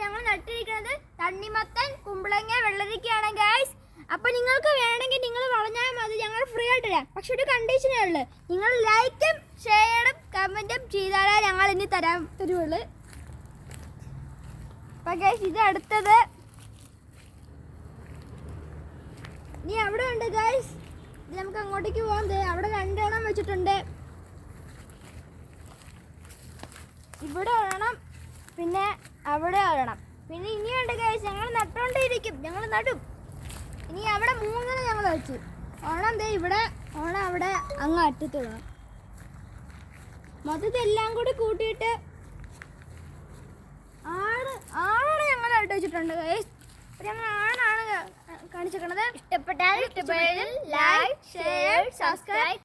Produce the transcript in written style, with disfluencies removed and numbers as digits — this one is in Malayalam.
ഞങ്ങൾ നട്ടിരിക്കുന്നത് തണ്ണിമത്തൻ, കുമ്പളങ്ങ, വെള്ളരിക്കയാണ് ഗൈസ്. അപ്പോൾ നിങ്ങൾക്ക് വേണമെങ്കിൽ നിങ്ങൾ പറഞ്ഞാൽ മതി, ഞങ്ങൾ ഫ്രീ ആയിട്ട് തരാം. പക്ഷെ ഒരു കണ്ടീഷനേ ഉള്ളൂ, നിങ്ങൾ ലൈക്കും ഷെയറും കമൻറ്റും ചെയ്താലേ ഞങ്ങൾ ഇനി തരുള്ളൂ. അപ്പോൾ ഗൈസ് ഇത് അടുത്തത് ഇനി അവിടെ ഉണ്ട് ഗൈസ്. ഇത് നമുക്ക് അങ്ങോട്ടേക്ക് പോകുന്നത്. അവിടെ 2 എണ്ണം വെച്ചിട്ടുണ്ട്. ഇവിടെ ഒരെണ്ണം, പിന്നെ അവിടെ ഒരെണ്ണം, പിന്നെ ഇനിയുണ്ട് ഗൈസ്. ഞങ്ങൾ നട്ടുകൊണ്ടിരിക്കും, ഞങ്ങൾ നടും. ഇനി അവിടെ 3 ഞങ്ങൾ വെച്ചു. ഓണം ദേ ഇവിടെ, ഓണം അവിടെ അങ്ങ് അറ്റത്തിടണം. മൊത്തത്തിൽ എല്ലാം കൂടി കൂട്ടിയിട്ട് ആണാണ് ഞങ്ങൾ ഇട്ട് വെച്ചിട്ടുണ്ട് ഗൈസ്. ഞങ്ങൾ ആണാണ് കാണിച്ചിരിക്കുന്നത്. ഇഷ്ടപ്പെട്ടാൽ ലൈക്ക്, ഷെയർ, സബ്സ്ക്രൈബ്.